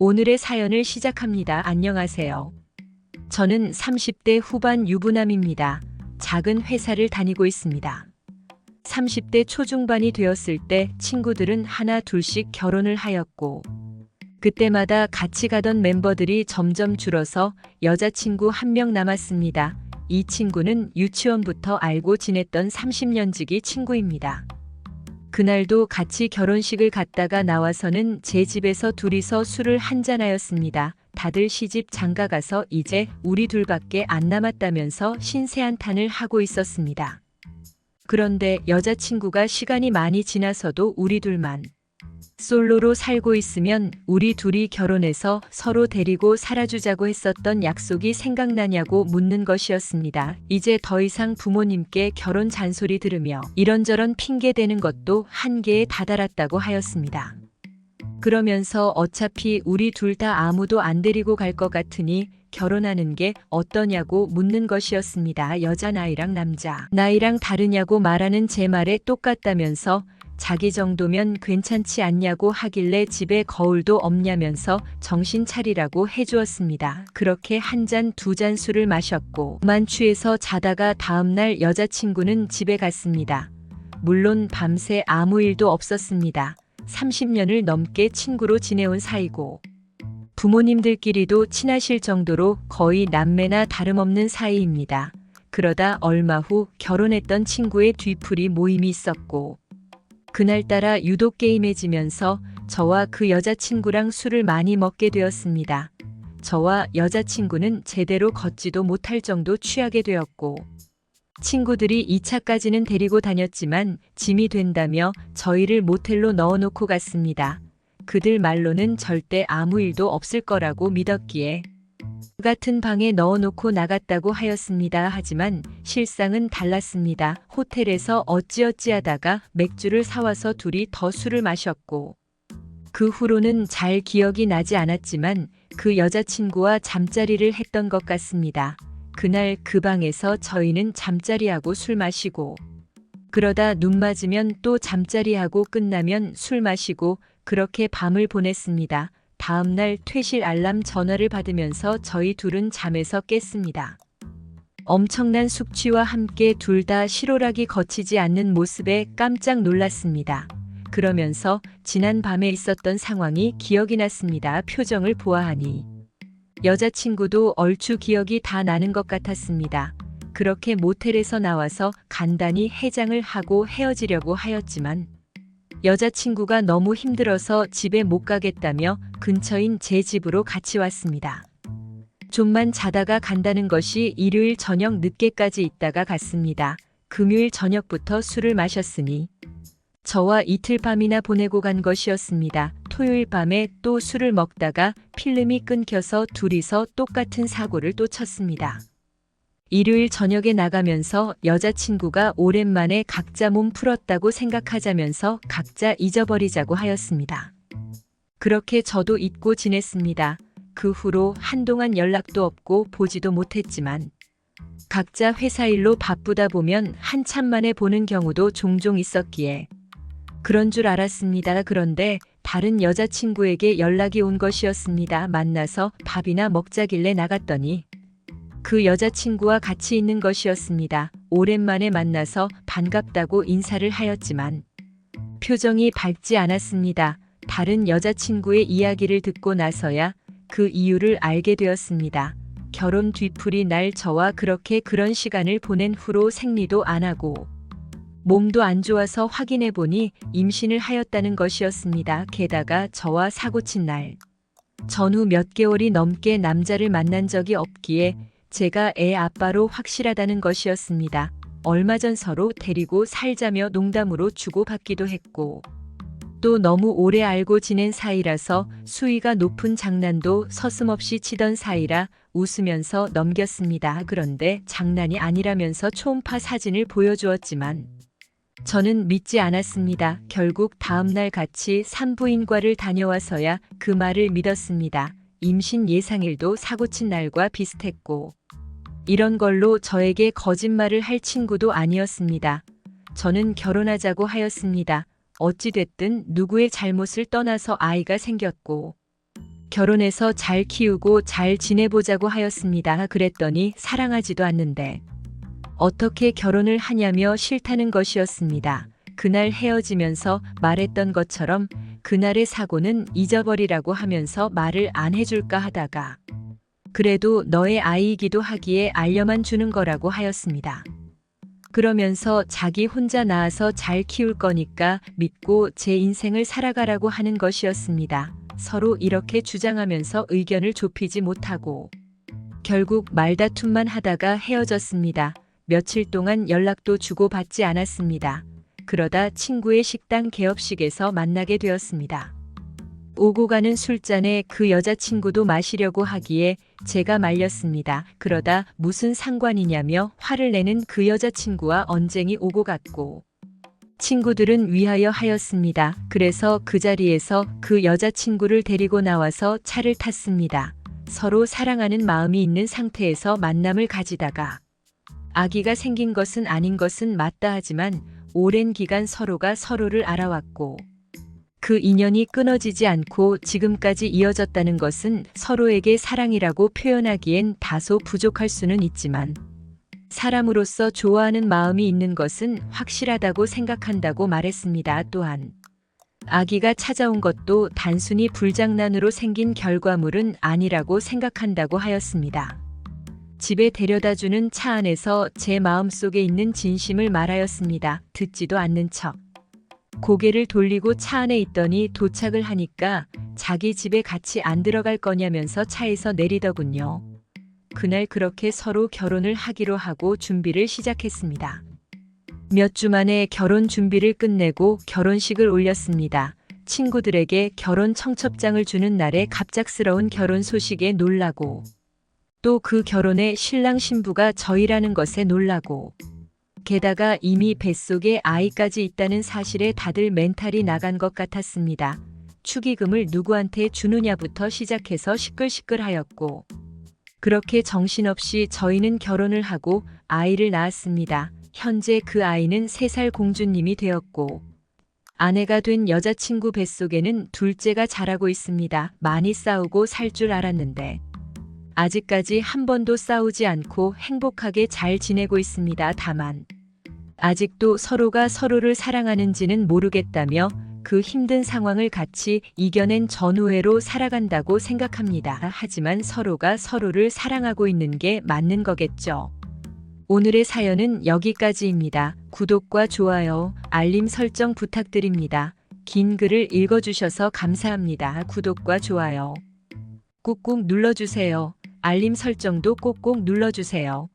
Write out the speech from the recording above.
오늘의 사연을 시작합니다. 안녕하세요. 저는 30대 후반 유부남입니다. 작은 회사를 다니고 있습니다. 30대 초중반이 되었을 때 친구들은 하나 둘씩 결혼을 하였고, 그때마다 같이 가던 멤버들이 점점 줄어서 여자친구 한 명 남았습니다. 이 친구는 유치원부터 알고 지냈던 30년지기 친구입니다. 그날도 같이 결혼식을 갔다가 나와서는 제 집에서 둘이서 술을 한잔하였습니다. 다들 시집 장가가서 이제 우리 둘밖에 안 남았다면서 신세한탄을 하고 있었습니다. 그런데 여자친구가 시간이 많이 지나서도 우리 둘만 솔로로 살고 있으면 우리 둘이 결혼해서 서로 데리고 살아주자고 했었던 약속이 생각나냐고 묻는 것이었습니다. 이제 더 이상 부모님께 결혼 잔소리 들으며 이런저런 핑계 대는 것도 한계에 다다랐다고 하였습니다. 그러면서 어차피 우리 둘 다 아무도 안 데리고 갈 것 같으니 결혼하는 게 어떠냐고 묻는 것이었습니다. 여자 나이랑 남자 나이랑 다르냐고 말하는 제 말에 똑같다면서 자기 정도면 괜찮지 않냐고 하길래 집에 거울도 없냐면서 정신 차리라고 해주었습니다. 그렇게 한 잔, 두 잔 술을 마셨고 만취해서 자다가 다음날 여자친구는 집에 갔습니다. 물론 밤새 아무 일도 없었습니다. 30년을 넘게 친구로 지내온 사이고 부모님들끼리도 친하실 정도로 거의 남매나 다름없는 사이입니다. 그러다 얼마 후 결혼했던 친구의 뒤풀이 모임이 있었고, 그날따라 유독 게임해지면서 저와 그 여자친구랑 술을 많이 먹게 되었습니다. 저와 여자친구는 제대로 걷지도 못할 정도 취하게 되었고, 친구들이 2차까지는 데리고 다녔지만 짐이 된다며 저희를 모텔로 넣어놓고 갔습니다. 그들 말로는 절대 아무 일도 없을 거라고 믿었기에 같은 방에 넣어놓고 나갔다고 하였습니다. 하지만 실상은 달랐습니다. 호텔에서 어찌어찌하다가 맥주를 사와서 둘이 더 술을 마셨고, 그 후로는 잘 기억이 나지 않았지만 그 여자친구와 잠자리를 했던 것 같습니다. 그날 그 방에서 저희는 잠자리하고 술 마시고, 그러다 눈 맞으면 또 잠자리하고 끝나면 술 마시고 그렇게 밤을 보냈습니다. 다음날 퇴실 알람 전화를 받으면서 저희 둘은 잠에서 깼습니다. 엄청난 숙취와 함께 둘 다 실오락이 거치지 않는 모습에 깜짝 놀랐습니다. 그러면서 지난 밤에 있었던 상황이 기억이 났습니다. 표정을 보아하니 여자친구도 얼추 기억이 다 나는 것 같았습니다. 그렇게 모텔에서 나와서 간단히 해장을 하고 헤어지려고 하였지만 여자친구가 너무 힘들어서 집에 못 가겠다며 근처인 제 집으로 같이 왔습니다. 좀만 자다가 간다는 것이 일요일 저녁 늦게까지 있다가 갔습니다. 금요일 저녁부터 술을 마셨으니 저와 이틀 밤이나 보내고 간 것이었습니다. 토요일 밤에 또 술을 먹다가 필름이 끊겨서 둘이서 똑같은 사고를 또 쳤습니다. 일요일 저녁에 나가면서 여자친구가 오랜만에 각자 몸 풀었다고 생각하자면서 각자 잊어버리자고 하였습니다. 그렇게 저도 잊고 지냈습니다. 그 후로 한동안 연락도 없고 보지도 못했지만 각자 회사 일로 바쁘다 보면 한참 만에 보는 경우도 종종 있었기에 그런 줄 알았습니다. 그런데 다른 여자친구에게 연락이 온 것이었습니다. 만나서 밥이나 먹자길래 나갔더니 그 여자친구와 같이 있는 것이었습니다. 오랜만에 만나서 반갑다고 인사를 하였지만 표정이 밝지 않았습니다. 다른 여자친구의 이야기를 듣고 나서야 그 이유를 알게 되었습니다. 결혼 뒤풀이 날 저와 그렇게 그런 시간을 보낸 후로 생리도 안 하고 몸도 안 좋아서 확인해 보니 임신을 하였다는 것이었습니다. 게다가 저와 사고친 날 전후 몇 개월이 넘게 남자를 만난 적이 없기에 제가 애 아빠로 확실하다는 것이었습니다. 얼마 전 서로 데리고 살자며 농담으로 주고받기도 했고, 또 너무 오래 알고 지낸 사이라서 수위가 높은 장난도 서슴없이 치던 사이라 웃으면서 넘겼습니다. 그런데 장난이 아니라면서 초음파 사진을 보여주었지만 저는 믿지 않았습니다. 결국 다음날 같이 산부인과를 다녀와서야 그 말을 믿었습니다. 임신 예상일도 사고친 날과 비슷했고, 이런 걸로 저에게 거짓말을 할 친구도 아니었습니다. 저는 결혼하자고 하였습니다. 어찌됐든 누구의 잘못을 떠나서 아이가 생겼고 결혼해서 잘 키우고 잘 지내보자고 하였습니다. 그랬더니 사랑하지도 않는데 어떻게 결혼을 하냐며 싫다는 것이었습니다. 그날 헤어지면서 말했던 것처럼 그날의 사고는 잊어버리라고 하면서 말을 안 해줄까 하다가 그래도 너의 아이이기도 하기에 알려만 주는 거라고 하였습니다. 그러면서 자기 혼자 낳아서 잘 키울 거니까 믿고 제 인생을 살아가라고 하는 것이었습니다. 서로 이렇게 주장하면서 의견을 좁히지 못하고 결국 말다툼만 하다가 헤어졌습니다. 며칠 동안 연락도 주고받지 않았습니다. 그러다 친구의 식당 개업식에서 만나게 되었습니다. 오고 가는 술잔에 그 여자친구도 마시려고 하기에 제가 말렸습니다. 그러다 무슨 상관이냐며 화를 내는 그 여자친구와 언쟁이 오고 갔고 친구들은 위하여 하였습니다. 그래서 그 자리에서 그 여자친구를 데리고 나와서 차를 탔습니다. 서로 사랑하는 마음이 있는 상태에서 만남을 가지다가 아기가 생긴 것은 아닌 것은 맞다 하지만 오랜 기간 서로가 서로를 알아왔고 그 인연이 끊어지지 않고 지금까지 이어졌다는 것은 서로에게 사랑이라고 표현하기엔 다소 부족할 수는 있지만 사람으로서 좋아하는 마음이 있는 것은 확실하다고 생각한다고 말했습니다. 또한 아기가 찾아온 것도 단순히 불장난으로 생긴 결과물은 아니라고 생각한다고 하였습니다. 집에 데려다주는 차 안에서 제 마음속에 있는 진심을 말하였습니다. 듣지도 않는 척. 고개를 돌리고 차 안에 있더니 도착을 하니까 자기 집에 같이 안 들어갈 거냐면서 차에서 내리더군요. 그날 그렇게 서로 결혼을 하기로 하고 준비를 시작했습니다. 몇 주 만에 결혼 준비를 끝내고 결혼식을 올렸습니다. 친구들에게 결혼 청첩장을 주는 날에 갑작스러운 결혼 소식에 놀라고 또 그 결혼에 신랑 신부가 저희라는 것에 놀라고 게다가 이미 뱃속에 아이까지 있다는 사실에 다들 멘탈이 나간 것 같았습니다. 축의금을 누구한테 주느냐부터 시작해서 시끌시끌하였고 그렇게 정신없이 저희는 결혼을 하고 아이를 낳았습니다. 현재 그 아이는 3살 공주님이 되었고 아내가 된 여자친구 뱃속에는 둘째가 자라고 있습니다. 많이 싸우고 살 줄 알았는데 아직까지 한 번도 싸우지 않고 행복하게 잘 지내고 있습니다. 다만 아직도 서로가 서로를 사랑하는지는 모르겠다며 그 힘든 상황을 같이 이겨낸 전우회로 살아간다고 생각합니다. 하지만 서로가 서로를 사랑하고 있는 게 맞는 거겠죠. 오늘의 사연은 여기까지입니다. 구독과 좋아요, 알림 설정 부탁드립니다. 긴 글을 읽어주셔서 감사합니다. 구독과 좋아요 꾹꾹 눌러주세요. 알림 설정도 꼭꼭 눌러주세요.